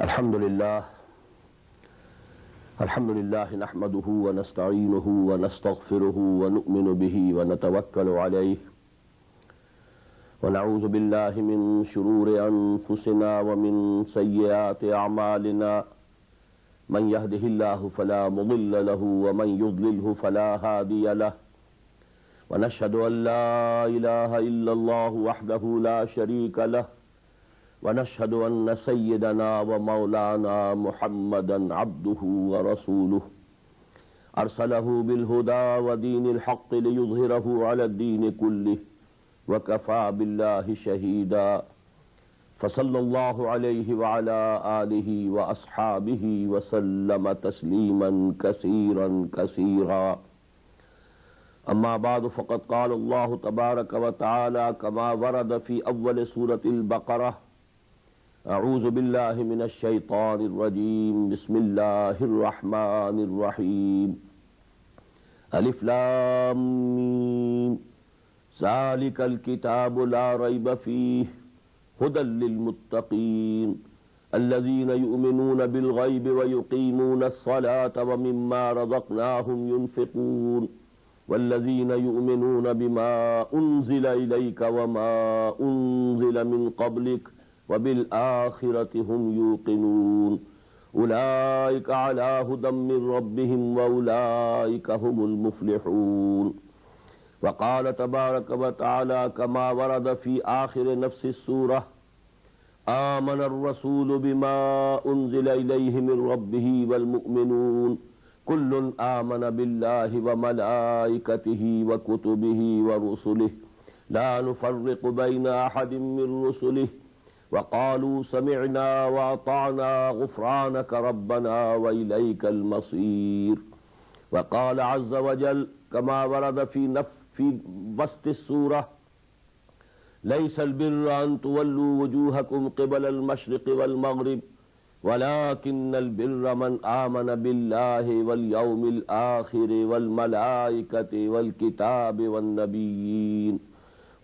अल्हम्दुलिल्लाह नहमदुहु व नस्तईनुहु व नस्तगफिरुहु व नु'मिनु बिही व नतवक्कलु अलैहि व नऊज़ु बिल्लाहि मिन शुरूरि अनफुसिना व मिन सय्यिआति अअमालिना मन यहदिहिल्लाहु फला मुदिल्ल लहु व मन युद्लिलहु फला हादिय लहु व नशहदु अन ला इलाहा इल्लल्लाहु वहदहु ला शरीक लहु वनशहदु अन्न सय्यदना व मौलाना मुहम्मदन अब्दुहु व रसूलुहु अरसलहु बिलहुदा व दीनिल हक़्क़ि लियुज़हिरहु अलद्दीनि कुल्लिहि व कफ़ा बिल्लाहि शहीदा फ़सल्लल्लाहु अलैहि व अला आलिहि व अस्हाबिहि व सल्लम तस्लीमन कसीरन कसीरा। अम्मा बाद फ़क़द क़ाल अल्लाहु तबारक व तआला कमा वरद फ़ी अव्वल सूरतिल बक़रह अऊज़ु बिल्लाहि मिनश शैतानिर रजीम बिस्मिल्लाहिर रहमानिर रहीम अलिफ लाम मीम ज़ालिकल किताबु ला रैब फ़ीहि हुदल लिल मुत्तक़ीन अल्लज़ीना युमिनूना बिल ग़ैबि व युक़ीमूनस सलाता व मिम्मा रज़क़नाहुम युनफ़िक़ून वल्लज़ीना युमिनूना बिमा उन्ज़िला इलैका व मा उन्ज़िला मिन क़ब्लिक वबिल आखिरति हुम यूक़िनून उलाइका अला हुदम मिन रब्बिहिम व उलाइका हुमुल मुफ़्लिहून। वक़ाल तबारक व तआला कमा वरद फ़ी आखिर नफ़्सिस सूरह आमनर रसूलु बिमा उन्ज़िला इलैहि मिन रब्बिहि वल मुअ्मिनून कुल्लुन आमन बिल्लाहि व मलाइकतिहि व कुतुबिहि व रुसुलिहि ला नुफ़र्रिक़ु बैन अहदिम मिन रुसुलिहि वक़ालू समिअना व अताअना गुफ़्रानक रब्बना व इलैकल मसीर। वक़ाल अज़्ज़ व जल कमा वरद फ़ी वस्तिस सूरह लैसल बिर्र अन तुवल्लू वजूहकुम क़िबलल मशरिक़ि वल मग़रिब वलाकिन्नल बिर्र मन आमन बिल्लाहि वल यौमिल आख़िरि वल मलाइकति वल किताबि वन नबिय्यीन।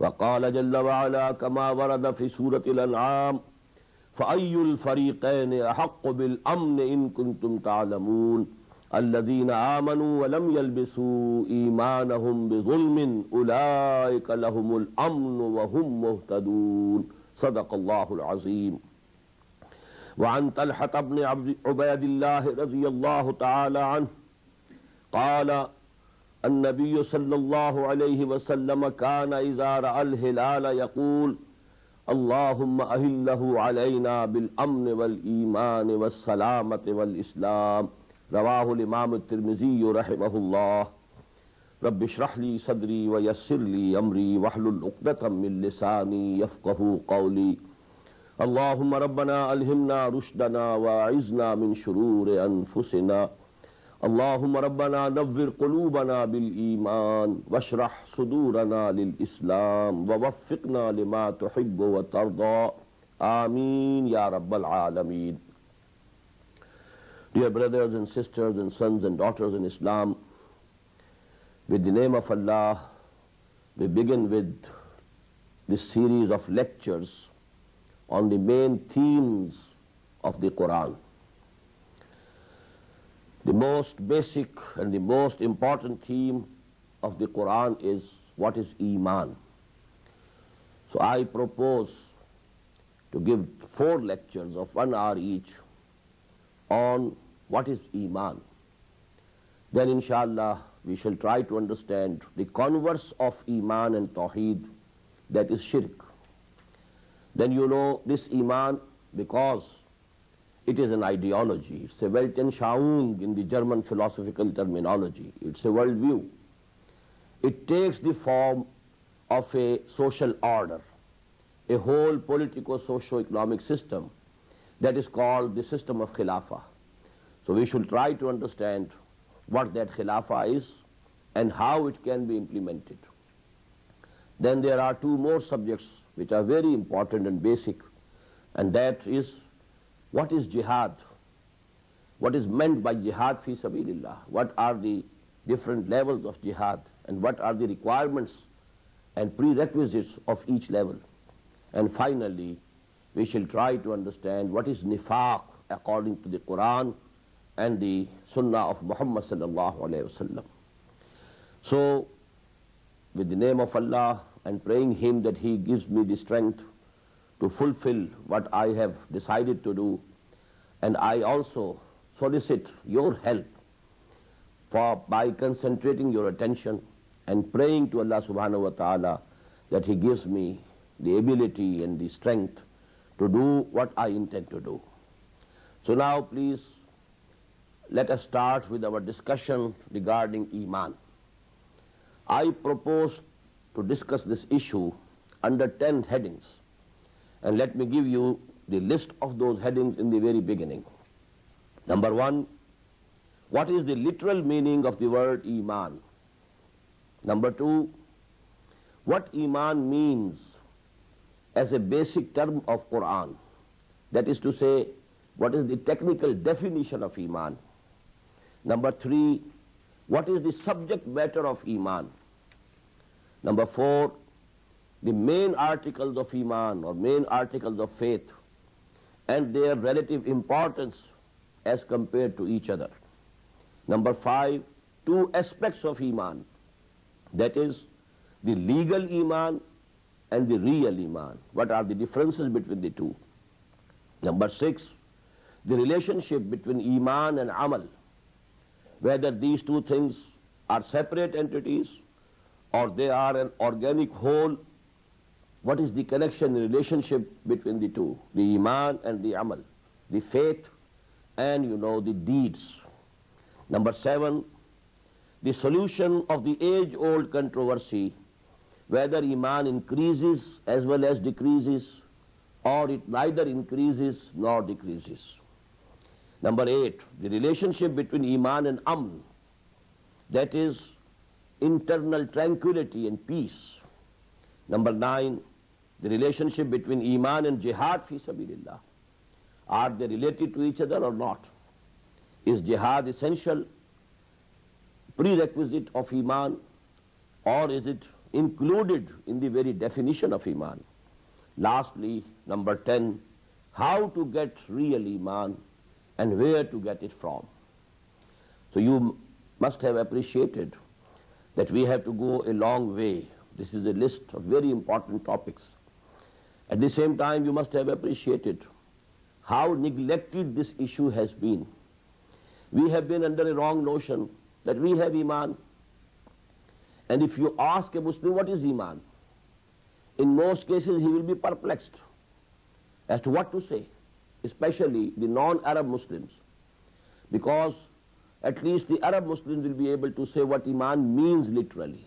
वक़ाल जल्ल व अला कमा वरद फ़ी सूरतिल अनआम फ़अय्युल फ़रीक़ैनि अहक़्क़ु बिल अम्न इन कुन्तुम तअलमून अल्लज़ीना आमनू व लम यल्बिसू ईमानहुम बिज़ुल्मिन उलाइका लहुमुल अम्नु व हुम मुहतदून। सदक़ल्लाहुल अज़ीम। व अन तलहत इब्न उबैदिल्लाह रज़ियल्लाहु तआला अन्हु क़ाल अन्नबी सल्लल्लाहु अलैहि वसल्लम कान इज़ा रअल हिलाल यक़ूल अल्लाहुम्मा अहिल्लहु अलैना बिल अम्न वल ईमान वस सलामति वल इस्लाम। रवाहुल इमाम तिर्मिज़ी रहमहुल्लाह। रब्बि इश्रह ली सदरी व यस्सिर ली अमरी वहलुल उक़दतम मिन लिसानी यफ़क़हू क़ौली। अल्लाहुम्मा रब्बना अलहिमना रुश्दना व अइज़ना मिन शुरूरि अनफुसिना। अल्लाहुम्मा रब्बना नव्विर क़ुलूबना बिल ईमान वश्रह सुदूरना लिल इस्लाम व वफ़्फ़िक़ना लिमा तुहिब्बु व तर्दा। आमीन या रब्बल आलमीन। Dear brothers and sisters and sons and daughters in Islam, with the name of Allah, we begin with this series of lectures on the main themes of the Quran. The most basic and the most important theme of the Quran is what is Imaan. So I propose to give 4 lectures of 1 hour each on what is Imaan. Then inshallah we shall try to understand the converse of Iman and Tawheed, that is Shirk. Then you know this Iman, because it is an ideology, it's a Weltanschauung in the German philosophical terminology, it's a worldview. It takes the form of a social order, a whole politico-socio-economic system that is called the system of Khilafah. So we should try to understand what that Khilafah is and how it can be implemented. Then there are 2 more subjects which are very important and basic, and that is what is jihad, what is meant by jihad fi sabilillah, what are the different levels of jihad and what are the requirements and prerequisites of each level. And finally we shall try to understand what is nifaq, according to the Quran and the Sunnah of Muhammad sallallahu alayhi wasallam. So, with the name of Allah and praying Him that He gives me the strength to fulfill what I have decided to do, and I also solicit your help by concentrating your attention and praying to Allah subhanahu wa ta'ala that He gives me the ability and the strength to do what I intend to do. So now please let us start with our discussion regarding Iman. I propose to discuss this issue under 10 headings, and let me give you the list of those headings in the very beginning. Number 1, what is the literal meaning of the word Iman? Number 2, what Iman means as a basic term of Quran. That is to say, what is the technical definition of Iman? Number 3, what is the subject matter of Iman? Number 4, the main articles of Iman or main articles of faith and their relative importance as compared to each other. Number 5, 2 aspects of Iman, that is the legal Iman and the real Iman. What are the differences between the two? Number 6, the relationship between Iman and Amal, whether these two things are separate entities or they are an organic whole. What is the connection, the relationship between the two, the Iman and the Amal, the faith and the deeds. Number 7, the solution of the age-old controversy, whether Iman increases as well as decreases, or it neither increases nor decreases. Number 8, the relationship between Iman and Amn, that is internal tranquility and peace. Number 9, the relationship between Iman and Jihad fi sabilillah. Are they related to each other or not? Is Jihad essential prerequisite of Iman, or is it included in the very definition of Iman? Lastly, number 10, how to get real Iman and where to get it from. So you must have appreciated that we have to go a long way. This is a list of very important topics. At the same time, you must have appreciated how neglected this issue has been. We have been under a wrong notion that we have Iman. And if you ask a Muslim what is Iman, in most cases he will be perplexed as to what to say, especially the non-Arab Muslims, because at least the Arab Muslims will be able to say what Iman means literally.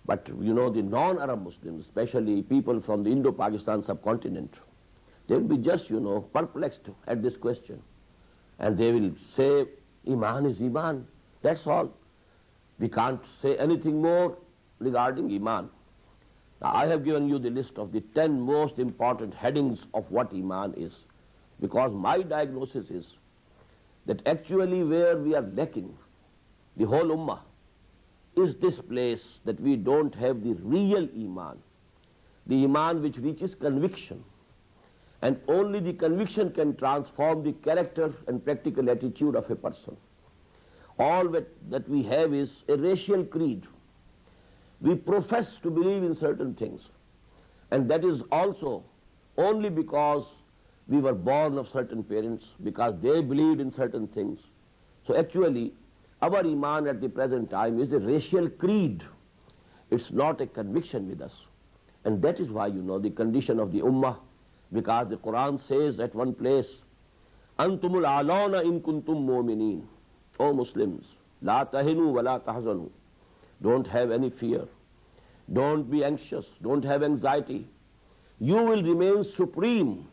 But the non-Arab Muslims, especially people from the Indo-Pakistan subcontinent, they will be just perplexed at this question, and they will say Iman is Iman, that's all. We can't say anything more regarding Iman. Now I have given you the list of the 10 most important headings of what Iman is, because my diagnosis is that actually where we are lacking, the whole Ummah, is this place that we don't have the real Iman, the Iman which reaches conviction. And only the conviction can transform the character and practical attitude of a person. All that we have is a racial creed. We profess to believe in certain things, and that is also only because we were born of certain parents, because they believed in certain things. So actually, our Iman at the present time is a racial creed. It's not a conviction with us. And that is why the condition of the Ummah, because the Quran says at one place, Antumul alana in kuntum mu'minin. O Muslims, la tahinu wa la tahzanu. Don't have any fear. Don't be anxious. Don't have anxiety. You will remain supreme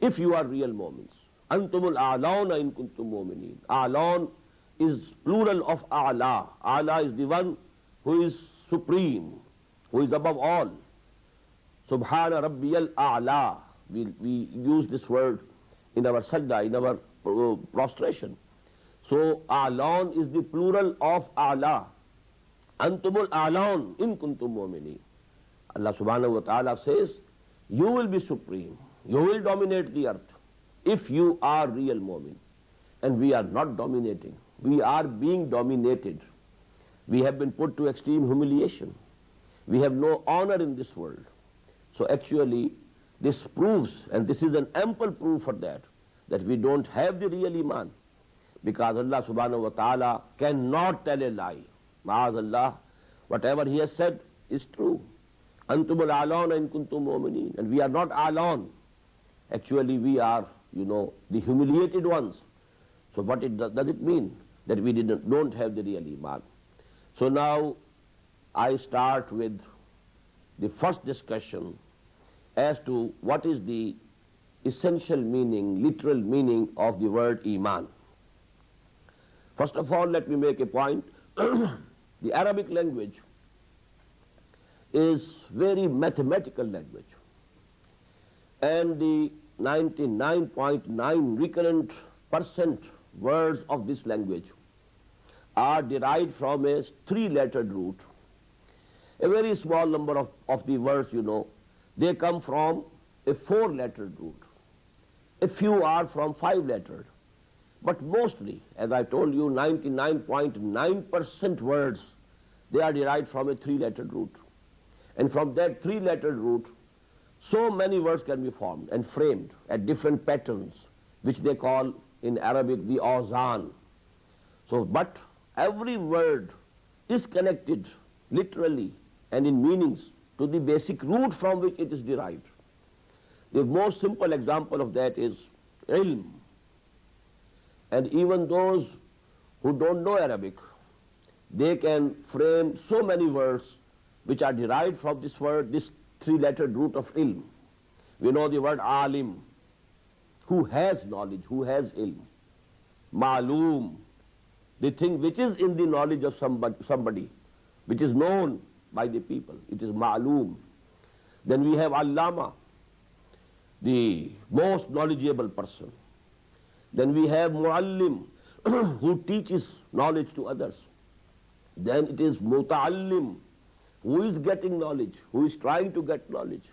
if you are real mu'mins. Antumul a'lana in kuntum mu'minin. A'lan is plural of a'la. A'la is the one who is supreme, who is above all. Subhana Rabbiyal A'la. We use this word in our sajda, in our prostration. So A'lan is the plural of A'la. Antumul A'lan in kuntum mu'minin. Allah subhanahu wa ta'ala says, you will be supreme. You will dominate the earth. if you are real mu'min, and we are not dominating, we are being dominated. We have been put to extreme humiliation. We have no honor in this world. So actually, this proves, and this is an ample proof for that we don't have the real Iman. Because Allah subhanahu wa ta'ala cannot tell a lie. Ma'azallah, whatever He has said is true. Antumul a'launa in kuntum mu'minin. And we are not a'laun. Actually, we are, the humiliated ones. So what does it mean? That we don't have the real Iman. So now, I start with the first discussion as to what is the essential meaning, literal meaning of the word Iman. First of all, let me make a point. The Arabic language is very mathematical language. And the 99.9 recurrent % words of this language are derived from a 3-lettered root. A very small number of the words, they come from a 4-lettered root. A few are from 5-lettered. But mostly, as I told you, 99.9% words, they are derived from a 3-lettered root. And from that 3-lettered root, so many words can be formed and framed at different patterns, which they call in Arabic the awzan. So, but every word is connected literally and in meanings to the basic root from which it is derived. The most simple example of that is ilm. And even those who don't know Arabic, they can frame so many words which are derived from this word, this 3-lettered root of ilm. We know the word alim, who has knowledge, who has ilm. Ma'loom, the thing which is in the knowledge of somebody, which is known by the people. It is ma'loom. Then we have allama, the most knowledgeable person. Then we have muallim, who teaches knowledge to others. Then it is muta'allim, who is getting knowledge, who is trying to get knowledge.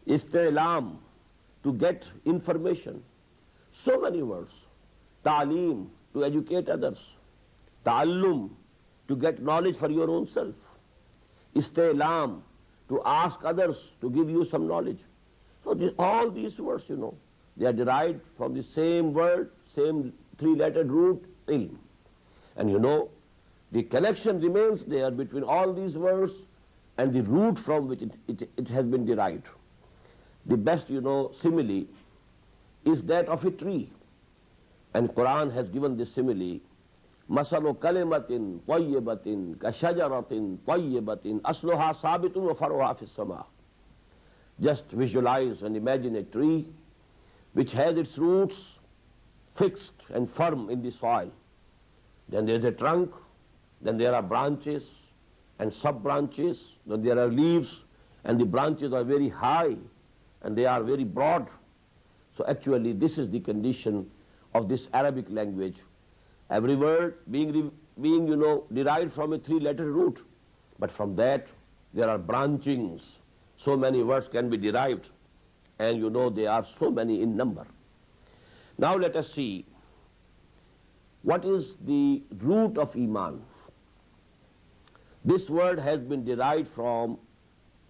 Istilam, to get information. So many words. Ta'aleem, to educate others. Ta'allum, to get knowledge for your own self. Istilam, to ask others to give you some knowledge. So all these words, they are derived from the same word, same 3-lettered root, ilm. And the connection remains there between all these words and the root from which it has been derived. The best, simile is that of a tree. And Quran has given this simile, Masalu kalimatin tayyibatin kashajaratin tayyibatin asluha sabitun wa faruha fis sama. Just visualize and imagine a tree which has its roots fixed and firm in the soil. Then there is a trunk, then there are branches and sub-branches, then there are leaves, and the branches are very high and they are very broad. So actually this is the condition of this Arabic language. Every word being derived from a 3-letter root. But from that there are branchings. So many words can be derived. And they are so many in number. Now let us see what is the root of Iman. This word has been derived from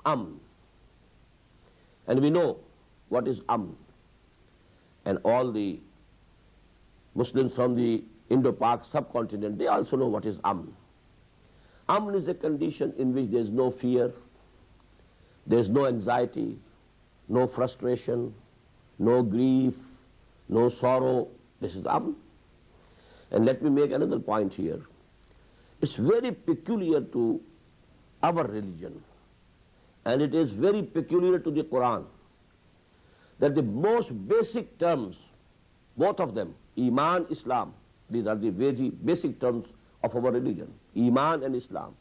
Amn. And we know what is Amn. And all the Muslims from the Indo-Pak subcontinent, they also know what is Amn. Amn is a condition in which there is no fear, there is no anxiety, no frustration, no grief, no sorrow. This is Amn. And let me make another point here. It's very peculiar to our religion, and it is very peculiar to the Quran, that the most basic terms, both of them, Iman, Islam, these are the very basic terms of our religion, Iman and Islam.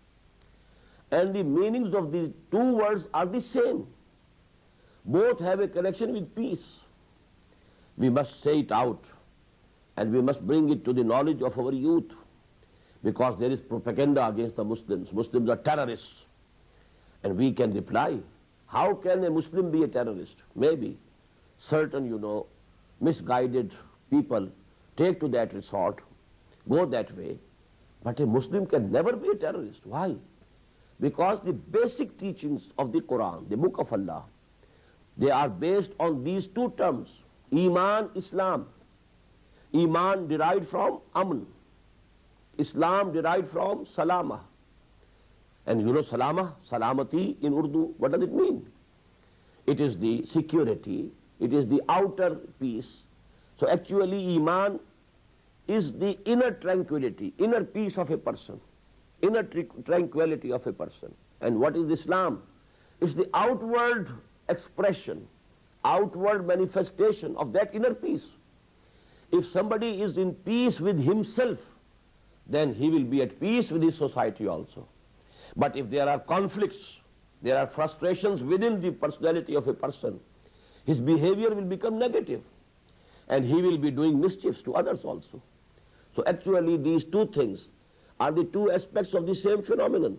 And the meanings of these two words are the same. Both have a connection with peace. We must say it out, and we must bring it to the knowledge of our youth, because there is propaganda against the Muslims. Muslims are terrorists. And we can reply, how can a Muslim be a terrorist? Maybe certain, misguided people take to that resort, go that way. But a Muslim can never be a terrorist. Why? Because the basic teachings of the Quran, the book of Allah, they are based on these two terms, Iman, Islam. Iman derived from Aman. Islam derived from Salama. And you know Salama, Salamati in Urdu, what does it mean? It is the security, it is the outer peace. So actually Iman is the inner tranquility, inner peace of a person, inner tranquility of a person. And what is Islam? It's the outward expression, outward manifestation of that inner peace. If somebody is in peace with himself, then he will be at peace with his society also. But if there are conflicts, there are frustrations within the personality of a person, his behavior will become negative and he will be doing mischiefs to others also. So actually these two things are the two aspects of the same phenomenon.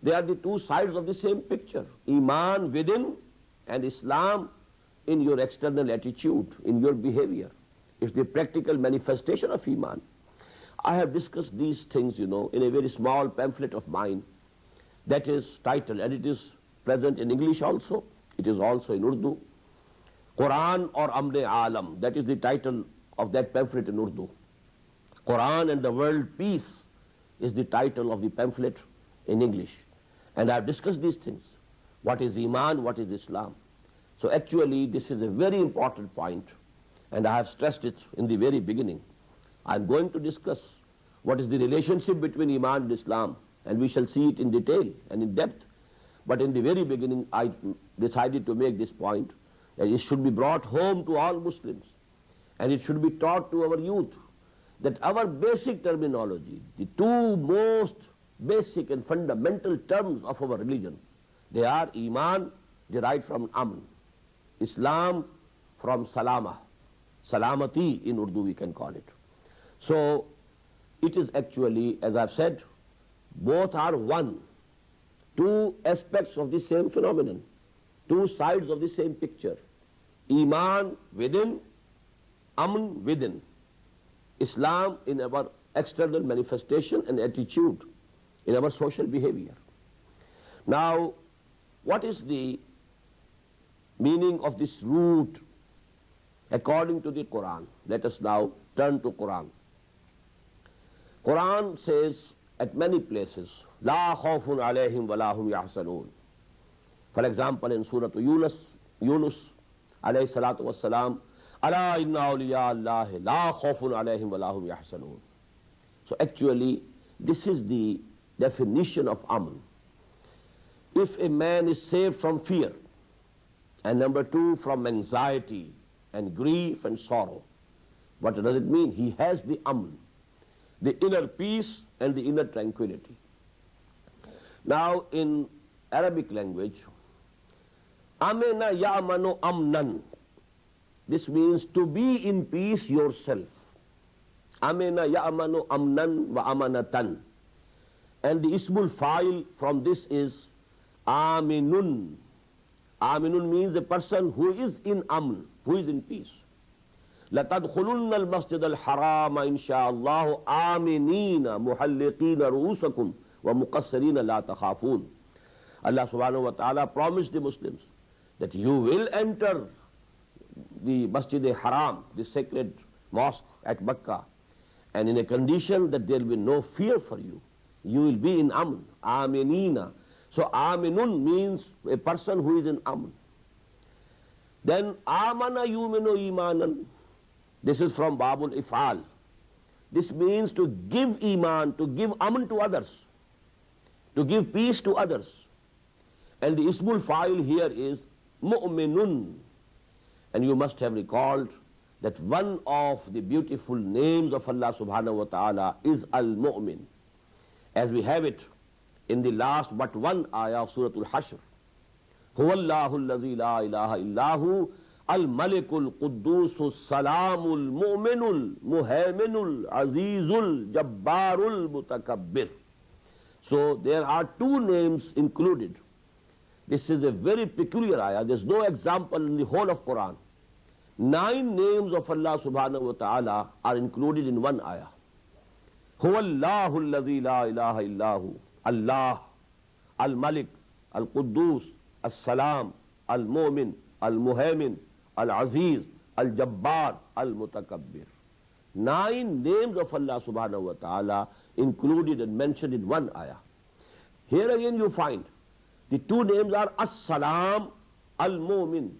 They are the two sides of the same picture. Iman within and Islam in your external attitude, in your behavior. It's the practical manifestation of Iman. I have discussed these things, in a very small pamphlet of mine that is titled, and it is present in English also, it is also in Urdu, Quran or Amne Alam. That is the title of that pamphlet in Urdu. Quran and the World Peace is the title of the pamphlet in English. And I have discussed these things. What is Iman, what is Islam? So actually this is a very important point, and I have stressed it in the very beginning. I am going to discuss what is the relationship between Iman and Islam, and we shall see it in detail and in depth. But in the very beginning I decided to make this point, that it should be brought home to all Muslims, and it should be taught to our youth that our basic terminology, the two most basic and fundamental terms of our religion, they are Iman, derived from Aman, Islam from Salama, Salamati in Urdu we can call it. So it is actually, as I've said, both are one, two aspects of the same phenomenon, two sides of the same picture. Iman within, Aman within. Islam in our external manifestation and attitude, in our social behavior. Now, what is the meaning of this root according to the Quran? Let us now turn to Quran. Quran says at many places, La khawfun alayhim wa la hum yahzanun. For example, in Surah Yunus alayhi salatu wassalam, Ala inna awliya Allahi la khawfun alayhim wa la hum yahzanun. So actually, this is the definition of Aman. If a man is saved from fear, and number two, from anxiety and grief and sorrow, what does it mean? He has the Aman, the inner peace and the inner tranquility. Now in Arabic language, Amena ya'manu amnan. This means to be in peace yourself. Amena ya'manu amnan wa amanatan. And the ismul fa'il from this is aminun. Aminun means a person who is in aman, who is in peace. لَتَدْخُلُنَّ الْمَسْجِدَ الْحَرَامَ إِنْ شَاءَ اللَّهُ آمِنِينَ مُحَلِّقِينَ رُؤُوسَكُمْ وَمُقَصِّرِينَ لَا تَخَافُونَ. Allah subhanahu wa ta'ala promised the Muslims that you will enter the Masjid al-Haram, the sacred mosque at Mecca, and in a condition that there will be no fear for you. You will be in Aman, Aminina. So Aminun means a person who is in Aman. Then Amana yuminu imanan. This is from Babul If'al. This means to give Iman, to give Aman to others, to give peace to others. And the Ismul Fa'il here is Mu'minun. And you must have recalled that one of the beautiful names of Allah subhanahu wa ta'ala is Al-Mu'min, as we have it in the last but one ayah of Surah Al-Hashr. هو الله الذي لا إله إلا هو الملك القدوس السلام المؤمن المهيمن العزيز الجبار المتكبر. So there are two names included. This is a very peculiar ayah. There is no example in the whole of Quran 9 names of Allah subhanahu wa ta'ala are included in one ayah. Huwa Allahu alladhi la ilaha illahu. Allah, Al-Malik, Al-Quddus, Al-Salam, Al-Mu'min, Al-Muhaymin, Al-Aziz, Al-Jabbar, Al-Mutakabbir. 9 names of Allah subhanahu wa ta'ala included and mentioned in one ayah. Here again you find the 2 names are As-Salam, Al-Mu'min.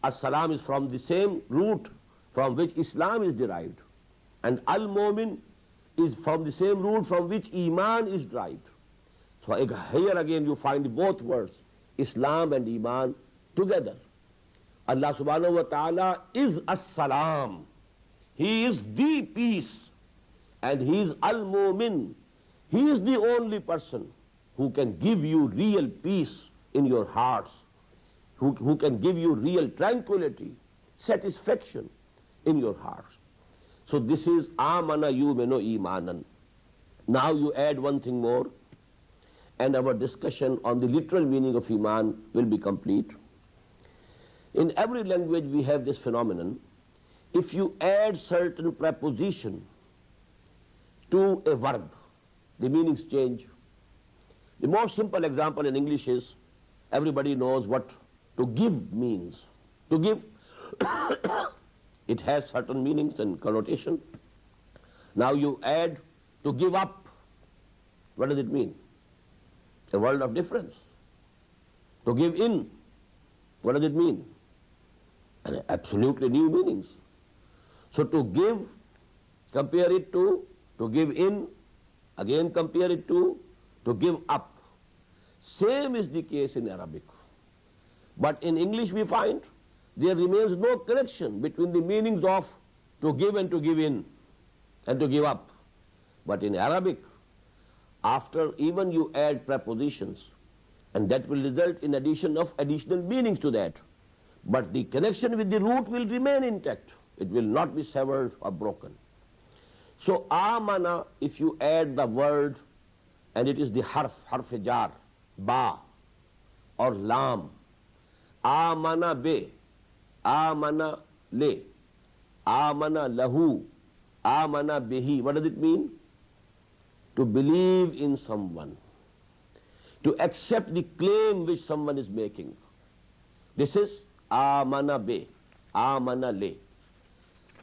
As-Salam is from the same root from which Islam is derived. And Al-Mu'min is from the same root from which Imaan is derived. So here again you find both words, Islam and Iman, together. Allah subhanahu wa ta'ala is As-Salam. He is the peace. And He is Al-Mu'min. He is the only person who can give you real peace in your hearts, who can give you real tranquility, satisfaction in your hearts. So this is Amana Yuminu Imanan. Now you add one thing more, and our discussion on the literal meaning of Iman will be complete. In every language we have this phenomenon. If you add certain preposition to a verb, the meanings change. The most simple example in English is, everybody knows what to give means. To give, it has certain meanings and connotation. Now you add to give up. What does it mean? It's a world of difference. To give in, what does it mean? And absolutely new meanings. So to give, compare it to give in, again compare it to give up. Same is the case in Arabic. But in English we find there remains no connection between the meanings of to give and to give in and to give up. But in Arabic, after even you add prepositions, and that will result in addition of additional meanings to that. But the connection with the root will remain intact. It will not be severed or broken. So amana, if you add the word, and it is the harf-jar, ba or lam, amana be, amana le, amana lahu, amana bihi. What does it mean? To believe in someone, to accept the claim which someone is making. This is amana be, amana le.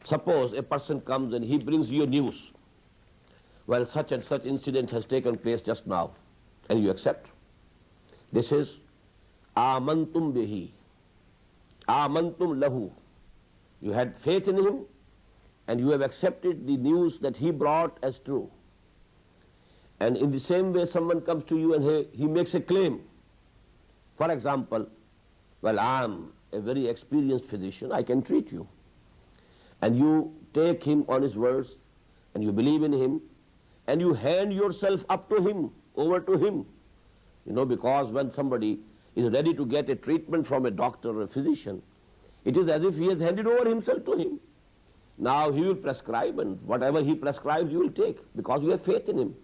Suppose a person comes and he brings you news. Well, such and such incident has taken place just now, and you accept. This is amantum bihi, amantum lahu. You had faith in him, and you have accepted the news that he brought as true. And in the same way, someone comes to you and he makes a claim. For example, well, I am a very experienced physician, I can treat you. And you take him on his words, and you believe in him, and you hand yourself up to him, over to him. You know, because when somebody is ready to get a treatment from a doctor or a physician, it is as if he has handed over himself to him. Now he will prescribe, and whatever he prescribes you will take, because you have faith in him,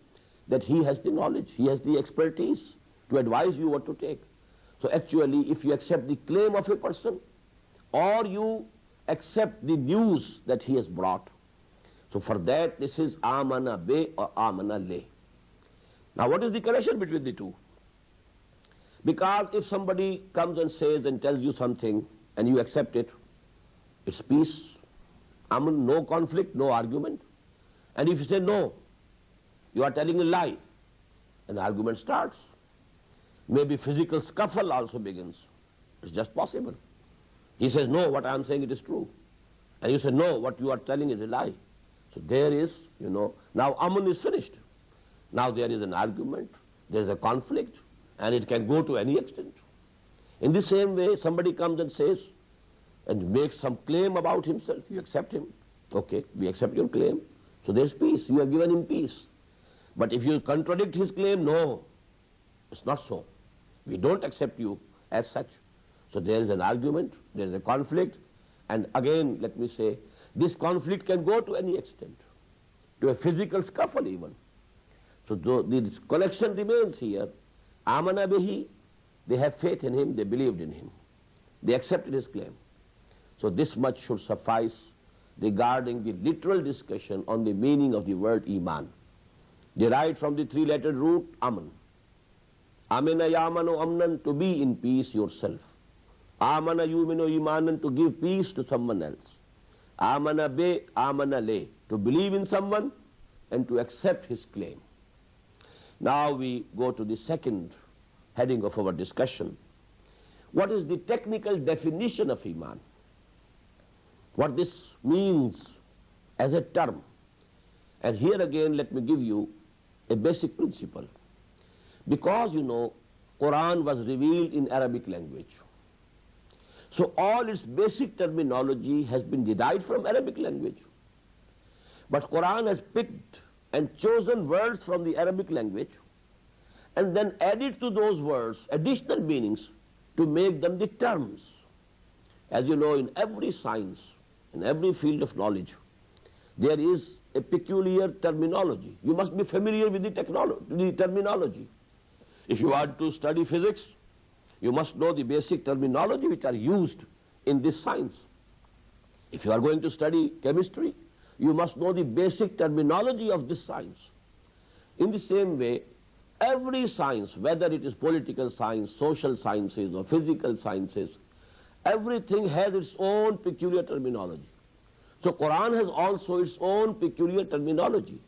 that he has the knowledge, he has the expertise to advise you what to take. So actually, if you accept the claim of a person, or you accept the news that he has brought, so for that this is amana be or amana le. Now what is the connection between the two? Because if somebody comes and says and tells you something and you accept it, it's peace, aman, no conflict, no argument. And if you say no, you are telling a lie, an argument starts. Maybe physical scuffle also begins. It's just possible. He says, no, what I am saying it is true. And you say, no, what you are telling is a lie. So there is, now aman is finished. Now there is an argument, there is a conflict, and it can go to any extent. In the same way, somebody comes and says, and makes some claim about himself, you accept him. Okay, we accept your claim. So there's peace, you have given him peace. But if you contradict his claim, no, it's not so. We don't accept you as such. So there is an argument, there is a conflict, and again, let me say, this conflict can go to any extent, to a physical scuffle even. So the connection remains here. Amana bihi, they have faith in him, they believed in him. They accepted his claim. So this much should suffice regarding the literal discussion on the meaning of the word Iman, derived from the three-lettered root Aman. Amana yamanu amnan, to be in peace yourself. Amana yuminu imanan, to give peace to someone else. Amana be, amana le, to believe in someone and to accept his claim. Now we go to the second heading of our discussion. What is the technical definition of Iman? What this means as a term. And here again let me give you a basic principle. Because you know, Quran was revealed in Arabic language. So all its basic terminology has been derived from Arabic language. But Quran has picked and chosen words from the Arabic language and then added to those words additional meanings to make them the terms. As you know, in every science, in every field of knowledge, there is a peculiar terminology. You must be familiar with the terminology. If you want to study physics, you must know the basic terminology which are used in this science. If you are going to study chemistry, you must know the basic terminology of this science. In the same way, every science, whether it is political science, social sciences or physical sciences, everything has its own peculiar terminology. So Quran has also its own peculiar terminology.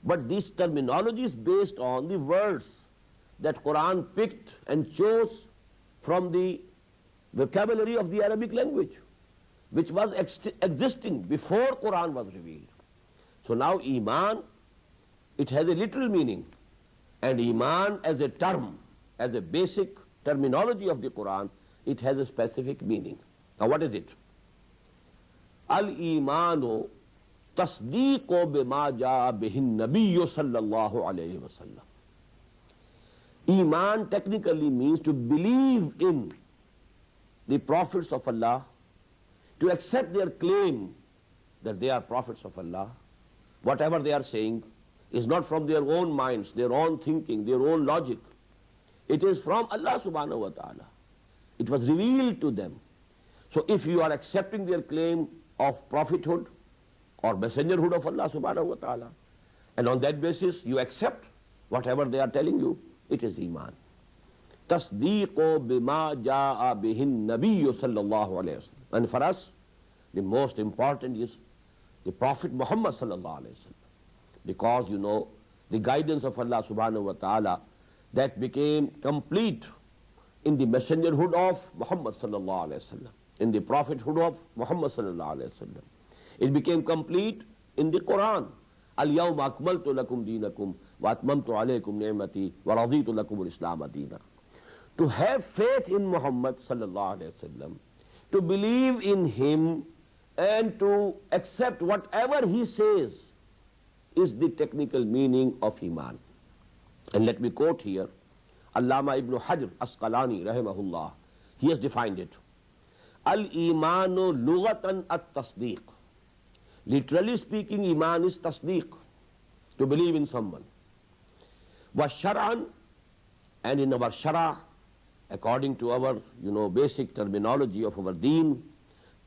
But this terminology is based on the words that Quran picked and chose from the vocabulary of the Arabic language, which was existing before Quran was revealed. So now Iman, it has a literal meaning. And Iman as a term, as a basic terminology of the Quran, it has a specific meaning. Now what is it? Al-Imanu tasdeequ bima jaa bihin nabiyyu sallallahu alayhi wa sallam. Iman technically means to believe in the prophets of Allah, to accept their claim that they are prophets of Allah. Whatever they are saying is not from their own minds, their own thinking, their own logic. It is from Allah subhanahu wa ta'ala. It was revealed to them. So if you are accepting their claim of prophethood or messengerhood of Allah subhanahu wa ta'ala, and on that basis you accept whatever they are telling you, it is Iman. Tasdeequ bima jaa bihin nabiyyu sallallahu alayhi wa sallam. And for us, the most important is the Prophet Muhammad sallallahu alayhi wa sallam. Because you know, the guidance of Allah subhanahu wa ta'ala that became complete in the messengerhood of Muhammad sallallahu alayhi wa sallam, in the prophethood of Muhammad sallallahu alayhi wa sallam. It became complete in the Quran. Al-yawma akmaltu lakum deenakum wa atmamtu alaykum ni'mati wa raditu lakum al-islam deena. To have faith in Muhammad sallallahu alayhi wa sallam, to believe in him and to accept whatever he says is the technical meaning of Iman. And let me quote here Allama ibn Hajar Asqalani rahimahullah. He has defined it. Al-imanu lughatan at-tasdeeq. Literally speaking, Iman is tasdeeq, to believe in someone. Wa shar'an, and in our shara, according to our basic terminology of our deen,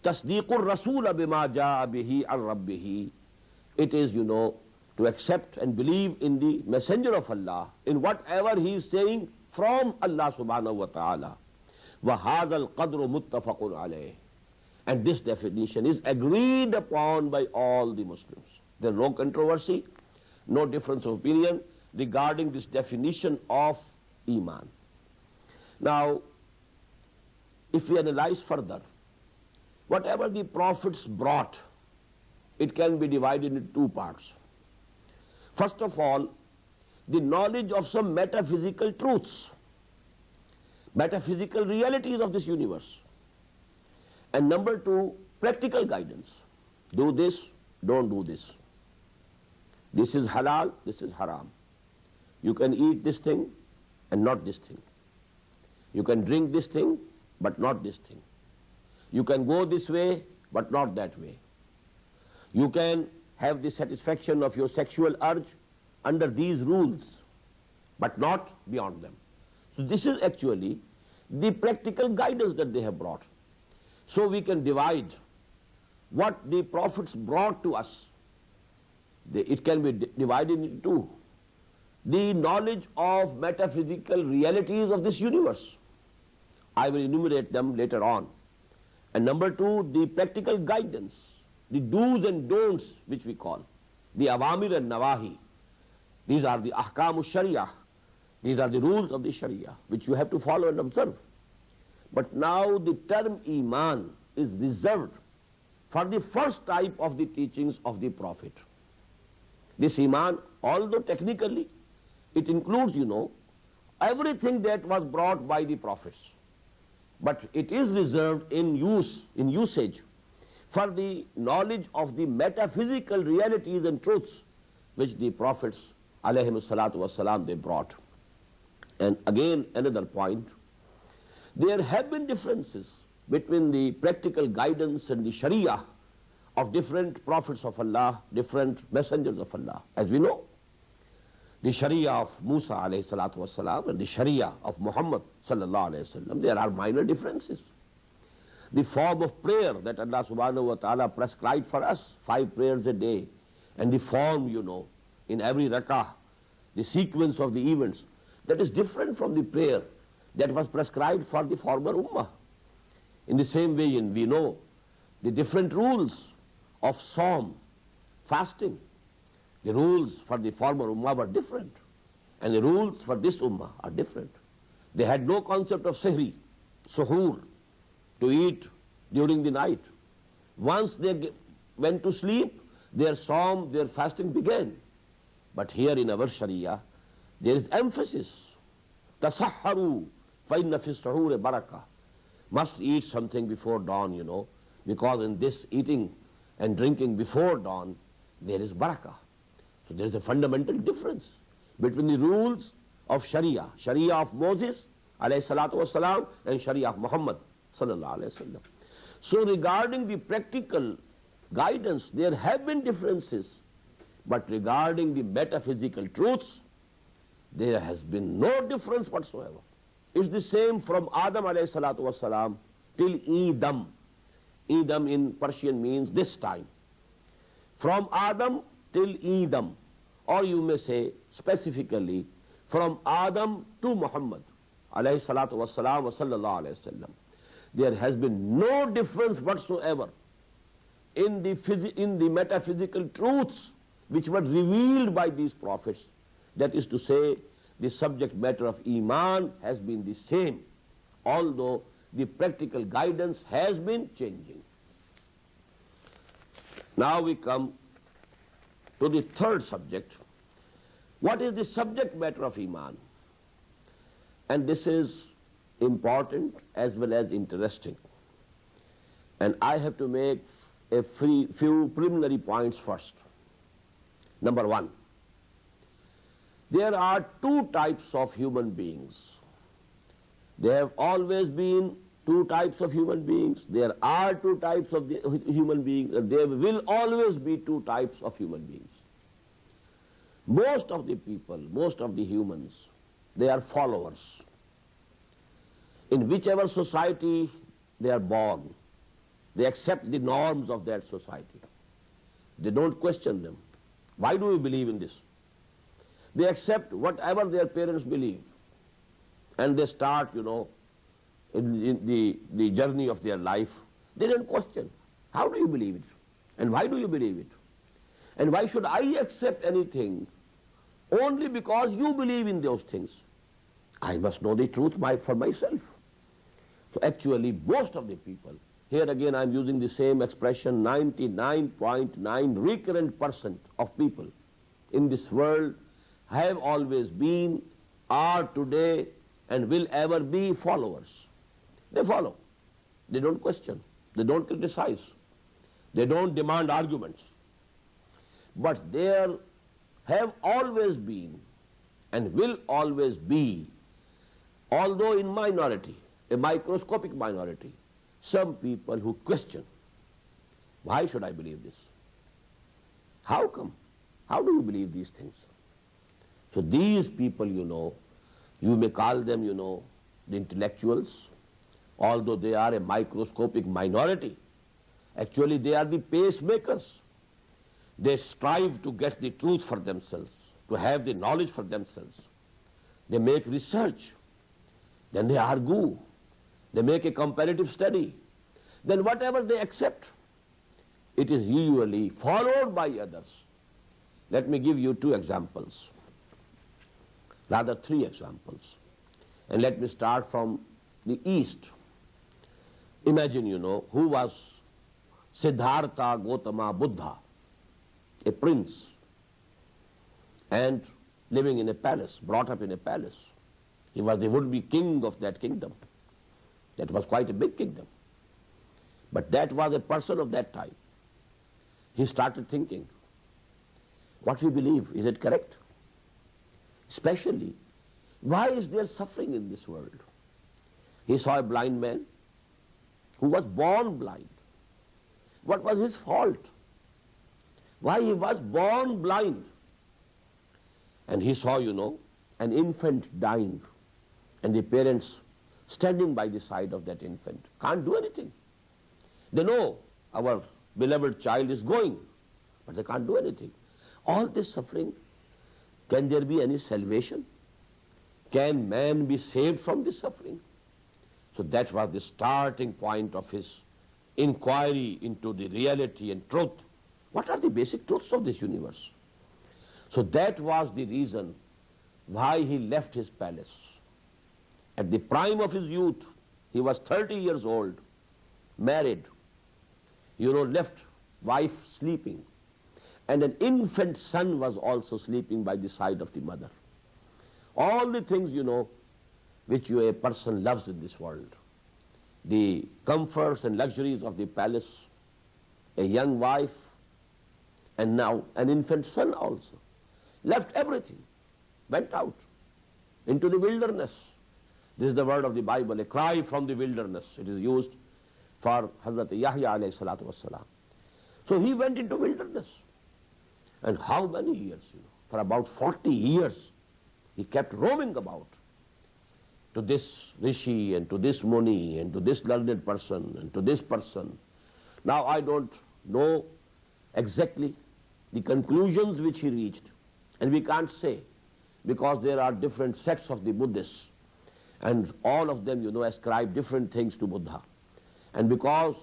tasdeequr rasula bima jaa bihi an rabbihi. It is to accept and believe in the messenger of Allah, in whatever he is saying from Allah subhanahu wa ta'ala. Wa hadha al-qadru muttafaqun alayh. And this definition is agreed upon by all the Muslims. There is no controversy, no difference of opinion regarding this definition of Iman. Now, if we analyze further, whatever the prophets brought, it can be divided into two parts. First of all, the knowledge of some metaphysical truths, metaphysical realities of this universe. And number two, practical guidance. Do this, don't do this. This is halal, this is haram. You can eat this thing and not this thing. You can drink this thing, but not this thing. You can go this way, but not that way. You can have the satisfaction of your sexual urge under these rules, but not beyond them. So this is actually the practical guidance that they have brought. So we can divide what the prophets brought to us. It can be divided into two. The knowledge of metaphysical realities of this universe. I will enumerate them later on. And number two, the practical guidance, the do's and don'ts, which we call, the awamir and nawahi. These are the ahkam sharia. These are the rules of the sharia, which you have to follow and observe. But now the term Iman is reserved for the first type of the teachings of the Prophet. This Iman, although technically it includes, everything that was brought by the Prophets, but it is reserved in usage, for the knowledge of the metaphysical realities and truths which the Prophets, alayhimus salatu wassalam, they brought. And again, another point, there have been differences between the practical guidance and the sharia of different prophets of Allah, different messengers of Allah. As we know, the sharia of Musa alayhi salatu wassalam and the sharia of Muhammad sallallahu alayhi wasallam, there are minor differences. The form of prayer that Allah subhanahu wa ta'ala prescribed for us, 5 prayers a day, and the form, in every rakah, the sequence of the events, that is different from the prayer that was prescribed for the former ummah. In the same way, we know the different rules of Sawm, fasting. The rules for the former ummah were different, and the rules for this ummah are different. They had no concept of sihri, suhoor, to eat during the night. Once they went to sleep, their Sawm, their fasting began. But here in our sharia, there is emphasis. Tasahharu fa inna fi suhoor barakah. Must eat something before dawn, because in this eating and drinking before dawn, there is barakah. So there is a fundamental difference between the rules of sharia, sharia of Moses alayhi salatu wasalam, and sharia of Muhammad sallallahu alayhi wasallam. So regarding the practical guidance, there have been differences, but regarding the metaphysical truths, there has been no difference whatsoever. It's the same from Adam alayhi salatu wasalam till Edam. Edam in Persian means this time. From Adam till Edam, or you may say specifically from Adam to Muhammad alayhi salatu wasalam wa sallallahu alayhi wasallam, there has been no difference whatsoever in the metaphysical truths which were revealed by these prophets. That is to say, the subject matter of Iman has been the same, although the practical guidance has been changing. Now we come to the third subject. What is the subject matter of Iman? And this is important as well as interesting. And I have to make a few preliminary points first. Number one, there are 2 types of human beings. There have always been 2 types of human beings. There are 2 types of human beings, and there will always be 2 types of human beings. Most of the people, most of the humans, they are followers. In whichever society they are born, they accept the norms of that society. They don't question them. Why do we believe in this? They accept whatever their parents believe, and they start, in the journey of their life. They don't question. How do you believe it? And why do you believe it? And why should I accept anything only because you believe in those things? I must know the truth for myself. So actually, most of the people, here again I'm using the same expression, 99.9 recurrent % of people in this world have always been, are today, and will ever be followers. They follow. They don't question. They don't criticize. They don't demand arguments. But there have always been and will always be, although in minority, a microscopic minority, some people who question, why should I believe this? How come? How do you believe these things? So these people, you may call them, the intellectuals, although they are a microscopic minority. Actually, they are the pacemakers. They strive to get the truth for themselves, to have the knowledge for themselves. They make research, then they argue, they make a comparative study. Then whatever they accept, it is usually followed by others. Let me give you two examples, rather three examples. And let me start from the East. Imagine, who was Siddhartha Gautama Buddha, a prince, and living in a palace, brought up in a palace. He was the would-be king of that kingdom. That was quite a big kingdom. But that was a person of that time. He started thinking, what we believe, is it correct? Especially, why is there suffering in this world? He saw a blind man who was born blind. What was his fault? Why he was born blind? And he saw, an infant dying, and the parents standing by the side of that infant. Can't do anything. They know our beloved child is going, but they can't do anything. All this suffering, can there be any salvation? Can man be saved from this suffering? So that was the starting point of his inquiry into the reality and truth. What are the basic truths of this universe? So that was the reason why he left his palace. At the prime of his youth, he was 30 years old, married, left wife sleeping, and an infant son was also sleeping by the side of the mother. All the things, which a person loves in this world, the comforts and luxuries of the palace, a young wife, and now an infant son also, left everything, went out into the wilderness. This is the word of the Bible, a cry from the wilderness. It is used for Hazrat Yahya alayhi salatu wassalam. So he went into wilderness. And how many years? For about 40 years, he kept roaming about to this rishi and to this muni and to this learned person and to this person. Now I don't know exactly the conclusions which he reached, and we can't say, because there are different sects of the Buddhists, and all of them, ascribe different things to Buddha. And because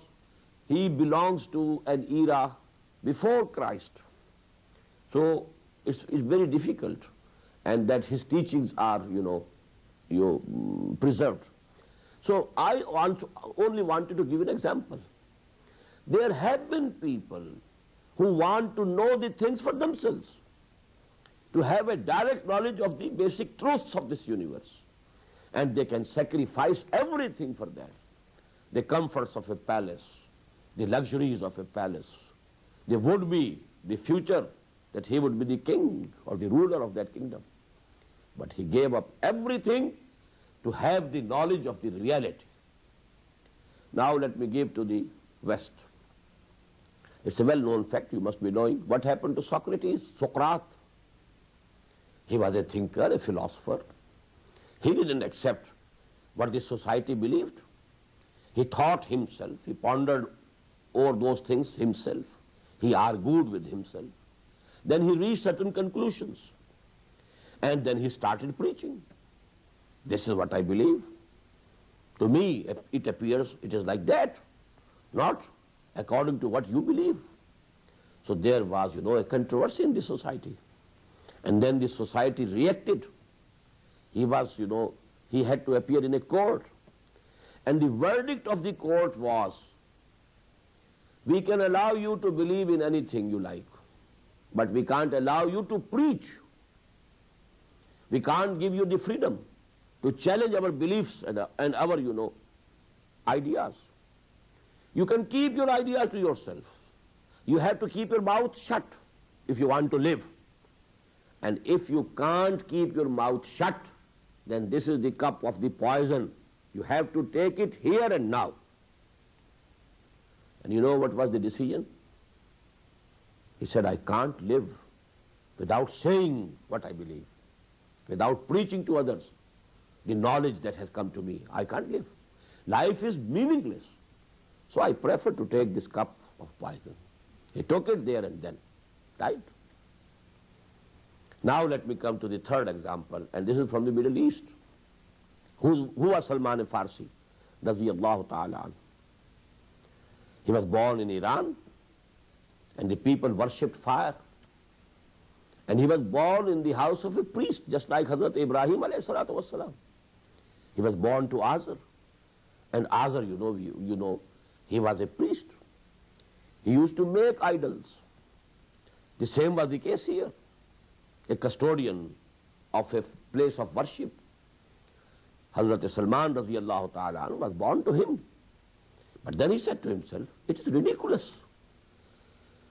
he belongs to an era before Christ, so it's very difficult, and that his teachings are, preserved. So I only wanted to give an example. There have been people who want to know the things for themselves, to have a direct knowledge of the basic truths of this universe. And they can sacrifice everything for that. The comforts of a palace, the luxuries of a palace, the would-be, the future, that he would be the king or the ruler of that kingdom. But he gave up everything to have the knowledge of the reality. Now let me give to the West. It's a well-known fact, you must be knowing. What happened to Socrates? Socrates. He was a thinker, a philosopher. He didn't accept what the society believed. He thought himself, he pondered over those things himself. He argued with himself. Then he reached certain conclusions. And then he started preaching. This is what I believe. To me, it appears it is like that, not according to what you believe. So there was, a controversy in the society. And then the society reacted. He was, he had to appear in a court. And the verdict of the court was, we can allow you to believe in anything you like, but we can't allow you to preach. We can't give you the freedom to challenge our beliefs and our, ideas. You can keep your ideas to yourself. You have to keep your mouth shut if you want to live. And if you can't keep your mouth shut, then this is the cup of the poison. You have to take it here and now. And you know what was the decision? He said, I can't live without saying what I believe, without preaching to others the knowledge that has come to me. I can't live. Life is meaningless. So I prefer to take this cup of poison. He took it there and then died. Now let me come to the third example, and this is from the Middle East. Who was Salman Farsi? Radiyallahu ta'ala anhu. He was born in Iran, and the people worshipped fire. And he was born in the house of a priest, just like Hazrat Ibrahim alayhi salatu wassalam. He was born to Azar. And Azar, you know, he was a priest. He used to make idols. The same was the case here. A custodian of a place of worship. Hazrat Salman radiyallahu ta'ala anhu was born to him. But then he said to himself, it is ridiculous.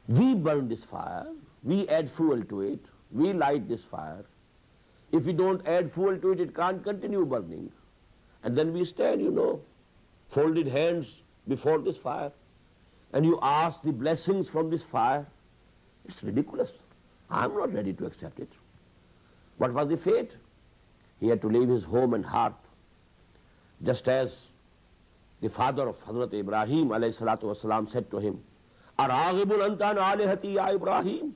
We burn this fire, we add fuel to it, we light this fire. If we don't add fuel to it, it can't continue burning. And then we stand, folded hands before this fire, and you ask the blessings from this fire. It's ridiculous. I'm not ready to accept it. What was the fate? He had to leave his home and heart, just as the father of Hazrat Ibrahim alayhi salatu wasalam said to him, Araghibun anta an alihati ya Ibrahim?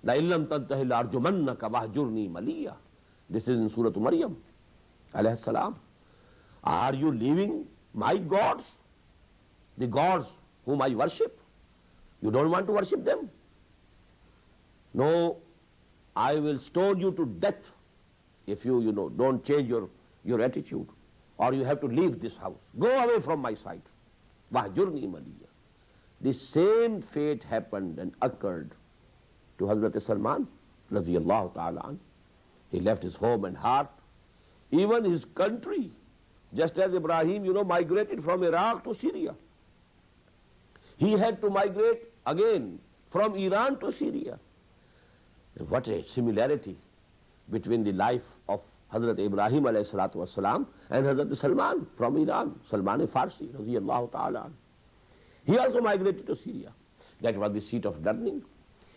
La illam tantahi la arjumannaka wahjurni maliya. This is in Surah Maryam alayhi salam. Are you leaving my gods, the gods whom I worship? You don't want to worship them? No, I will stone you to death if you don't change your attitude, or you have to leave this house. Go away from my sight. Wahjurni maliya. The same fate happened and occurred to Hazrat Salman radiyallahu ta'ala anhu. He left his home and heart, even his country, just as Ibrahim, migrated from Iraq to Syria. He had to migrate again from Iran to Syria. What a similarity between the life of Hazrat Ibrahim alayhi salatu wasalam and Hazrat Salman from Iran, Salman Farsi radiyallahu ta'ala anhu. He also migrated to Syria. That was the seat of learning.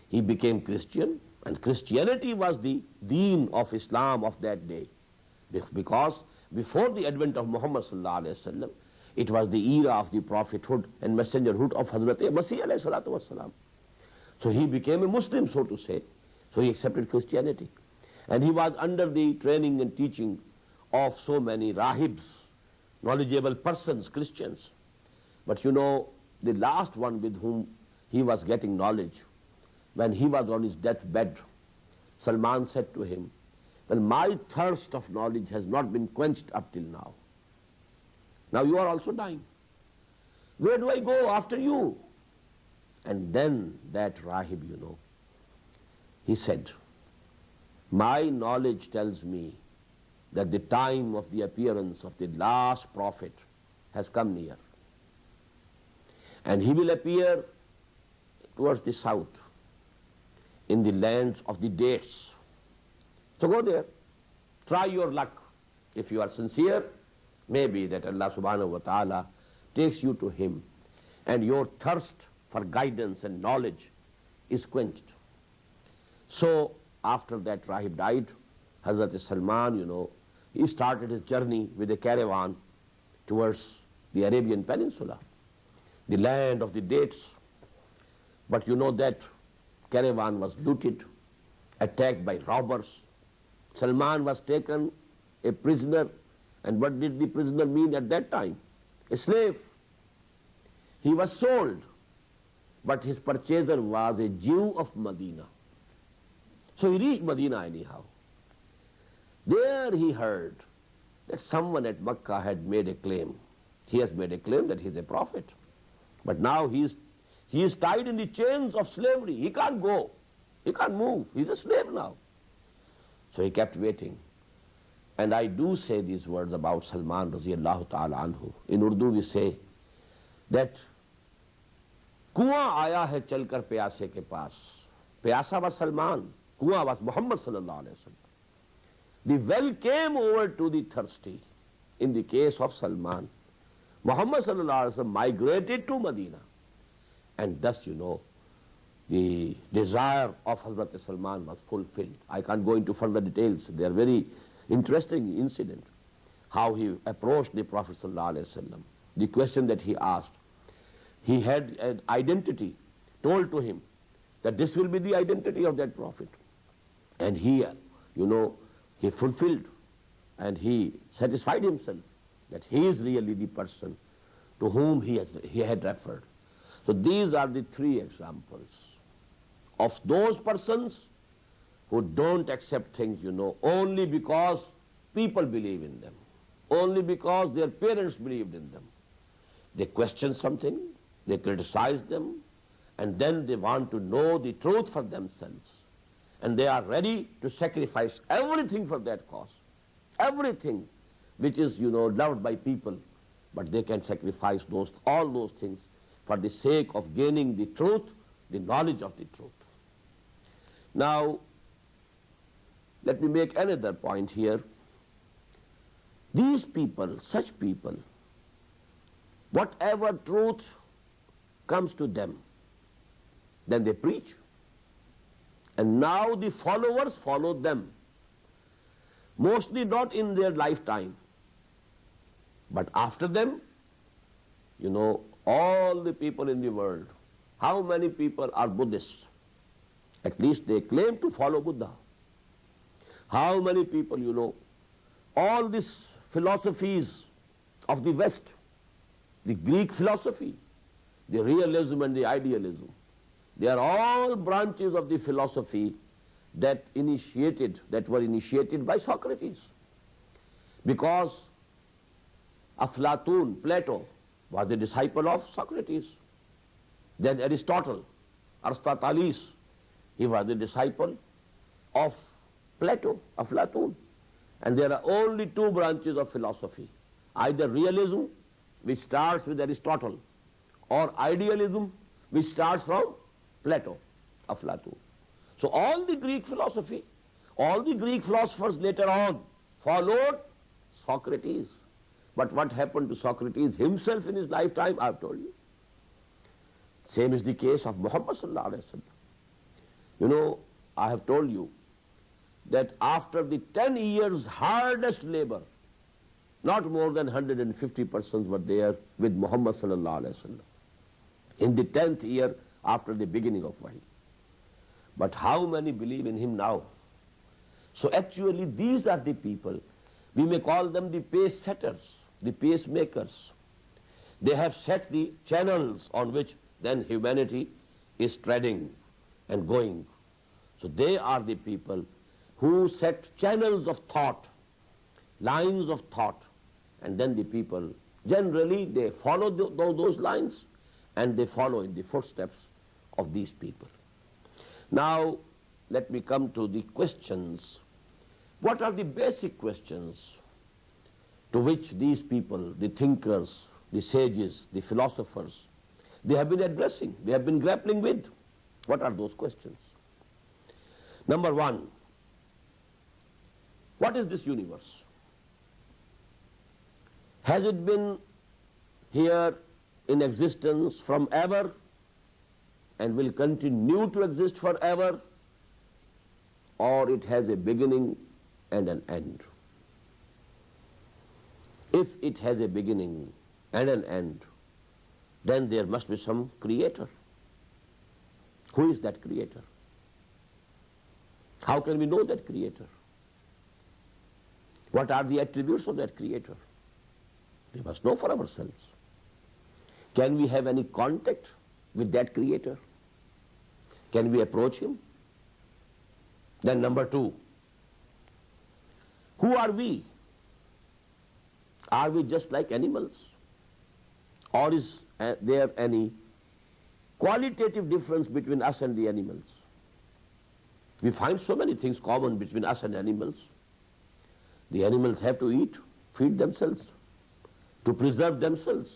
He became Christian, and Christianity was the deen of Islam of that day. Because before the advent of Muhammad sallallahu alayhi wasallam, it was the era of the prophethood and messengerhood of Hazrat Masih alayhi salatu wasalam. So he became a Muslim, so to say. So he accepted Christianity. And he was under the training and teaching of so many rahibs, knowledgeable persons, Christians. But the last one with whom he was getting knowledge, when he was on his deathbed, Salman said to him, well, my thirst of knowledge has not been quenched up till now. Now you are also dying. Where do I go after you? And then that rahib, he said, my knowledge tells me that the time of the appearance of the last prophet has come near. And he will appear towards the south, in the lands of the dates. So go there, try your luck. If you are sincere, maybe that Allah subhanahu wa ta'ala takes you to him, and your thirst for guidance and knowledge is quenched. So after that rahib died, Hazrat Salman, he started his journey with a caravan towards the Arabian Peninsula, the land of the dates. But that caravan was looted, attacked by robbers. Salman was taken a prisoner, and what did the prisoner mean at that time? A slave. He was sold, but his purchaser was a Jew of Medina. So he reached Medina anyhow. There he heard that someone at Makkah had made a claim. He has made a claim that he is a prophet. But now he is tied in the chains of slavery. He can't go. He can't move. He's a slave now. So he kept waiting. And I do say these words about Salman radiyallahu ta'ala anhu. In Urdu we say that Kuan aaya hai chalkar pyase ke paas. Pyasa was Salman. Kuan was Muhammad sallallahu alayhi wa sallam. The well came over to the thirsty. In the case of Salman, Muhammad sallallahu alayhi wa sallam migrated to Medina. And thus, the desire of Hazrat Salman was fulfilled. I can't go into further details. They are very interesting incident. how he approached the Prophet ﷺ, the question that he asked. He had an identity told to him that this will be the identity of that Prophet. And he, he fulfilled and he satisfied himself that he is really the person to whom he had referred. So these are the three examples of those persons who don't accept things, only because people believe in them, only because their parents believed in them. They question something, they criticize them, and then they want to know the truth for themselves. And they are ready to sacrifice everything for that cause. Everything which is, loved by people, but they can sacrifice all those things for the sake of gaining the truth, the knowledge of the truth. Now, let me make another point here. These people, such people, whatever truth comes to them, then they preach. And now the followers follow them. Mostly not in their lifetime, but after them, all the people in the world, how many people are Buddhists? At least they claim to follow Buddha. How many people, all these philosophies of the West, the Greek philosophy, the realism and the idealism, they are all branches of the philosophy that were initiated by Socrates. Because Aflatun, Plato, was a disciple of Socrates. Then Aristotle, Aristoteles, he was a disciple of Plato, Aflatun. And there are only two branches of philosophy, either realism, which starts with Aristotle, or idealism, which starts from Plato, Aflatun. So all the Greek philosophy, all the Greek philosophers later on followed Socrates. But what happened to Socrates himself in his lifetime, I have told you. Same is the case of Muhammad sallallahu alaihi wasallam. I have told you that after the 10 years hardest labor, not more than 150 persons were there with Muhammad sallallahu alaihi wasallam in the 10th year after the beginning of Wahy. But how many believe in him now? So actually these are the people, we may call them the pace setters, the pacemakers. They have set the channels on which then humanity is treading and going. So they are the people who set channels of thought, lines of thought, and then the people, generally they follow those lines and they follow in the footsteps of these people. Now, let me come to the questions. What are the basic questions to which these people, the thinkers, the sages, the philosophers, they have been addressing, they have been grappling with? What are those questions? Number one, what is this universe? Has it been here in existence from ever and will continue to exist forever, or it has a beginning and an end? If it has a beginning and an end, then there must be some creator. Who is that creator? How can we know that creator? What are the attributes of that creator? We must know for ourselves. Can we have any contact with that creator? Can we approach him? Then number two, who are we? Are we just like animals? Or is there any qualitative difference between us and the animals? We find so many things common between us and animals. The animals have to eat, feed themselves, to preserve themselves.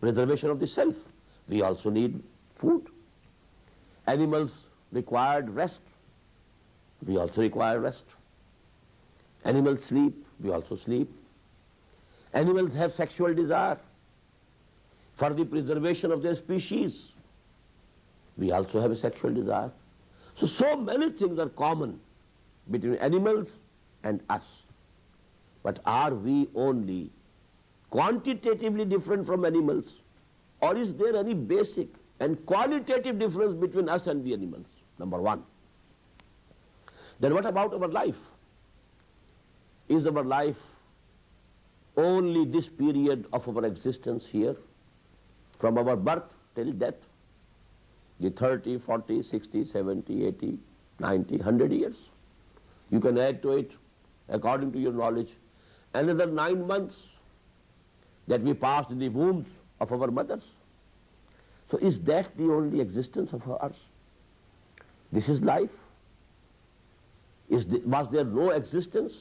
Preservation of the self. We also need food. Animals required rest. We also require rest. Animals sleep. We also sleep. Animals have sexual desire for the preservation of their species. We also have a sexual desire. So many things are common between animals and us. But are we only quantitatively different from animals, or is there any basic and qualitative difference between us and the animals? Number one. Then what about our life? Is our life only this period of our existence here, from our birth till death, the 30, 40, 60, 70, 80, 90, 100 years? You can add to it, according to your knowledge, another 9 months that we passed in the wombs of our mothers. So is that the only existence of ours? This is life? Was there no existence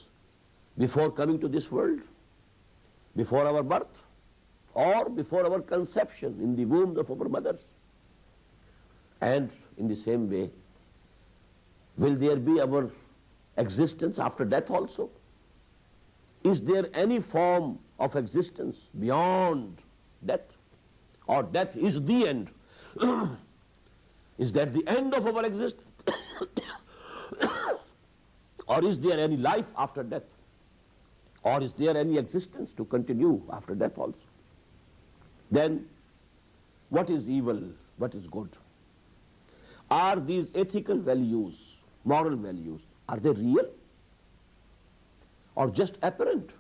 before coming to this world, before our birth, or before our conception in the wombs of our mothers? And in the same way, will there be our existence after death also? Is there any form of existence beyond death? Or death is the end? Is that the end of our existence? Or is there any life after death? Or is there any existence to continue after death also? Then, what is evil? What is good? Are these ethical values, moral values, are they real or just apparent?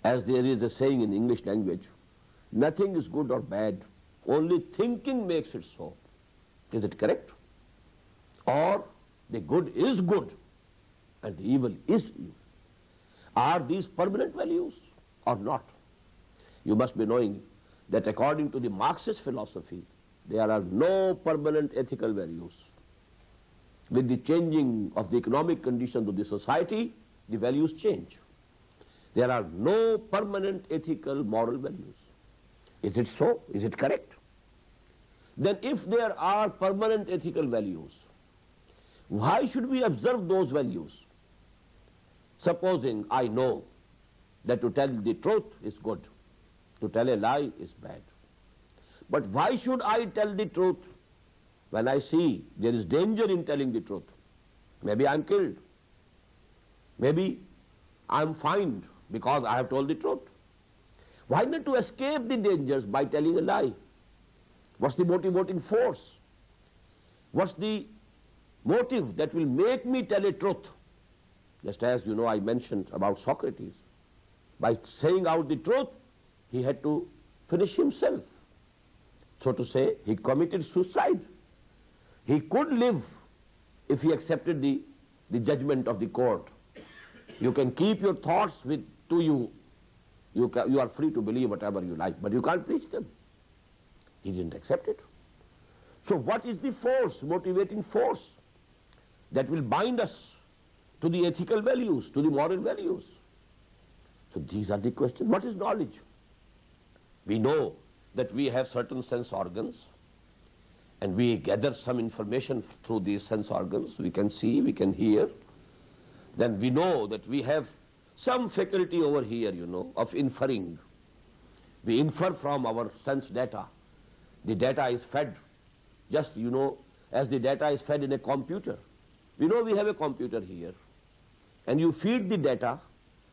As there is a saying in English language, nothing is good or bad, only thinking makes it so. Is it correct? Or the good is good and the evil is evil? Are these permanent values or not? You must be knowing that according to the Marxist philosophy, there are no permanent ethical values. With the changing of the economic conditions of the society, the values change. There are no permanent ethical moral values. Is it so? Is it correct? Then if there are permanent ethical values, why should we observe those values? Supposing I know that to tell the truth is good, to tell a lie is bad. But why should I tell the truth when I see there is danger in telling the truth? Maybe I'm killed. Maybe I'm fined because I have told the truth. Why not to escape the dangers by telling a lie? What's the motivating force? What's the motive that will make me tell a truth? Just as you know, I mentioned about Socrates. By saying out the truth, he had to finish himself. So to say, he committed suicide. He could live if he accepted the judgment of the court. You can keep your thoughts to you. You are free to believe whatever you like, but you can't preach them. He didn't accept it. So what is the force, motivating force, that will bind us to the ethical values, to the moral values? So these are the questions. What is knowledge? We know that we have certain sense organs, and we gather some information through these sense organs. We can see, we can hear. Then we know that we have some faculty over here, of inferring. We infer from our sense data. The data is fed, just, as the data is fed in a computer. We know we have a computer here. And you feed the data,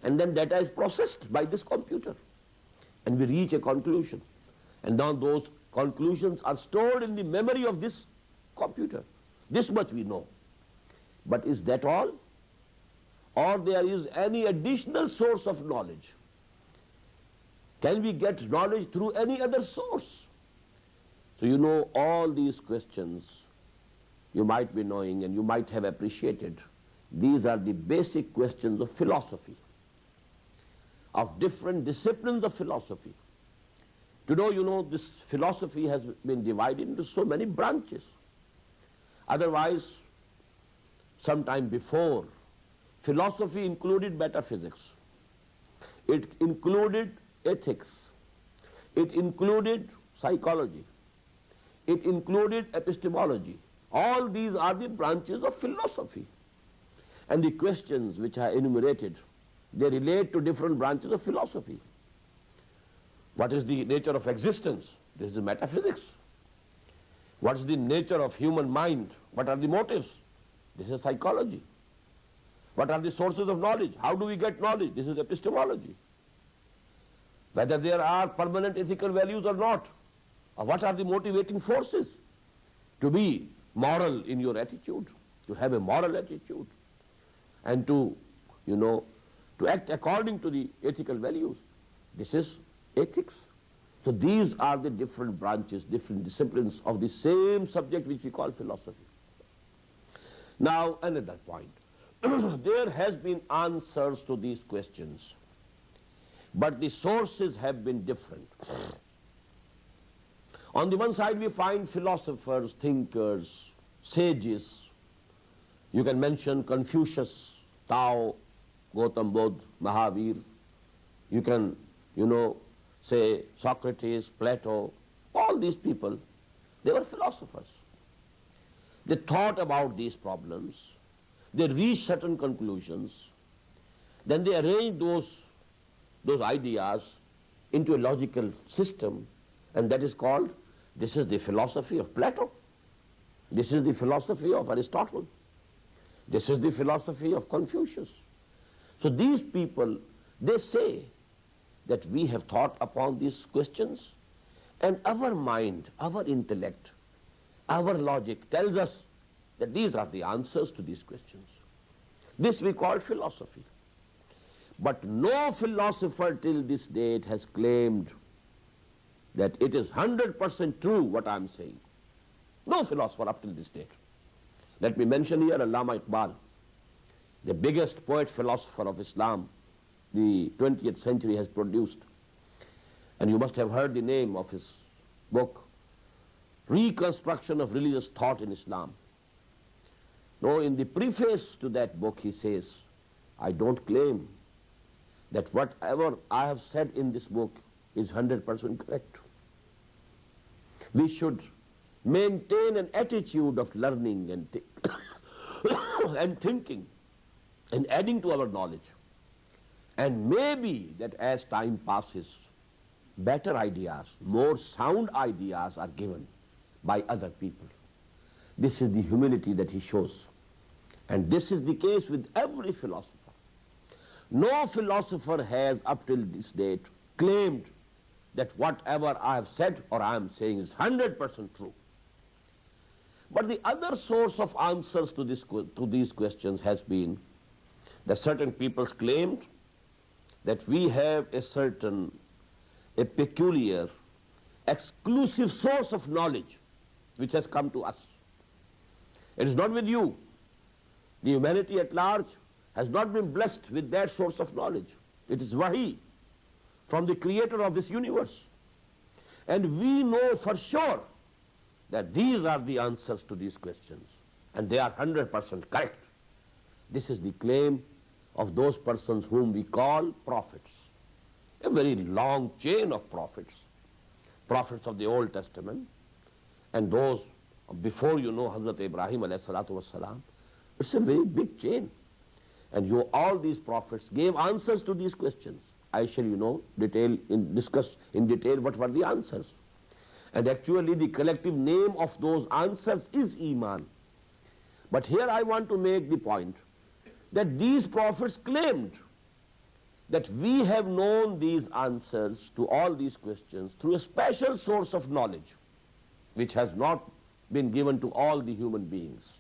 and then data is processed by this computer. And we reach a conclusion. And now those conclusions are stored in the memory of this computer. This much we know. But is that all? Or there is any additional source of knowledge? Can we get knowledge through any other source? So all these questions you might be knowing and you might have appreciated. These are the basic questions of philosophy, of different disciplines of philosophy. Today, this philosophy has been divided into so many branches. Otherwise, sometime before, philosophy included metaphysics. It included ethics. It included psychology. It included epistemology. All these are the branches of philosophy. And the questions which are enumerated, they relate to different branches of philosophy. What is the nature of existence? This is metaphysics. What is the nature of human mind? What are the motives? This is psychology. What are the sources of knowledge? How do we get knowledge? This is epistemology. Whether there are permanent ethical values or not, or what are the motivating forces to be moral in your attitude, to have a moral attitude, and to act according to the ethical values. This is ethics. So these are the different branches, different disciplines of the same subject which we call philosophy. Now, another point. There has been answers to these questions, but the sources have been different. On the one side we find philosophers, thinkers, sages. You can mention Confucius, Tao, Gautam Buddha, Mahavir. You can, say Socrates, Plato. All these people, they were philosophers. They thought about these problems. They reached certain conclusions. Then they arranged those ideas into a logical system, and that is called, this is the philosophy of Plato. This is the philosophy of Aristotle. This is the philosophy of Confucius. So these people, they say that we have thought upon these questions, and our mind, our intellect, our logic tells us that these are the answers to these questions. This we call philosophy. But no philosopher till this date has claimed that it is 100% true what I am saying. No philosopher up till this date. Let me mention here Allama Iqbal, the biggest poet philosopher of Islam the 20th century has produced. And you must have heard the name of his book, Reconstruction of Religious Thought in Islam. Now, in the preface to that book he says, I don't claim that whatever I have said in this book is 100% correct. We should maintain an attitude of learning and thinking and adding to our knowledge. And maybe that as time passes, better ideas, more sound ideas are given by other people. This is the humility that he shows. And this is the case with every philosopher. No philosopher has up till this date claimed that whatever I have said or I am saying is 100% true. But the other source of answers to these questions has been that certain people claimed that we have a peculiar, exclusive source of knowledge which has come to us. It is not with you. The humanity at large has not been blessed with that source of knowledge. It is wahi from the creator of this universe. And we know for sure that these are the answers to these questions, and they are 100% correct. This is the claim of those persons whom we call prophets. A very long chain of prophets. Prophets of the Old Testament, and those before, Hazrat Ibrahim alayhi salatu wassalam. It's a very big chain. And all these prophets gave answers to these questions. I shall, discuss in detail what were the answers. And actually the collective name of those answers is Imaan. But here I want to make the point that these prophets claimed that we have known these answers to all these questions through a special source of knowledge which has not been given to all the human beings.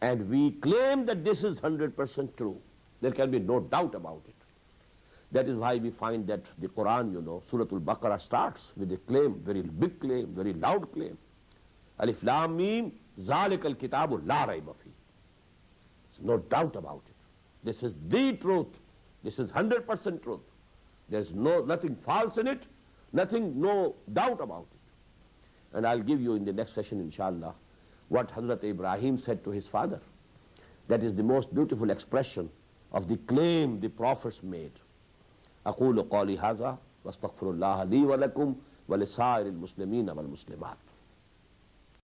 And we claim that this is 100% true. There can be no doubt about it. That is why we find that the Quran, Surah Al-Baqarah starts with a claim, very big claim, very loud claim. Alif Lam Mim, Zalikal Kitabu La Raiba Fi. There's no doubt about it. This is the truth. This is 100% truth. There's nothing false in it, no doubt about it. And I'll give you in the next session, inshallah, what Hazrat Ibrahim said to his father. That is the most beautiful expression of the claim the prophets made. أقول قولي هذا واستغفر الله لي ولكم ولسائر المسلمين والمسلمات.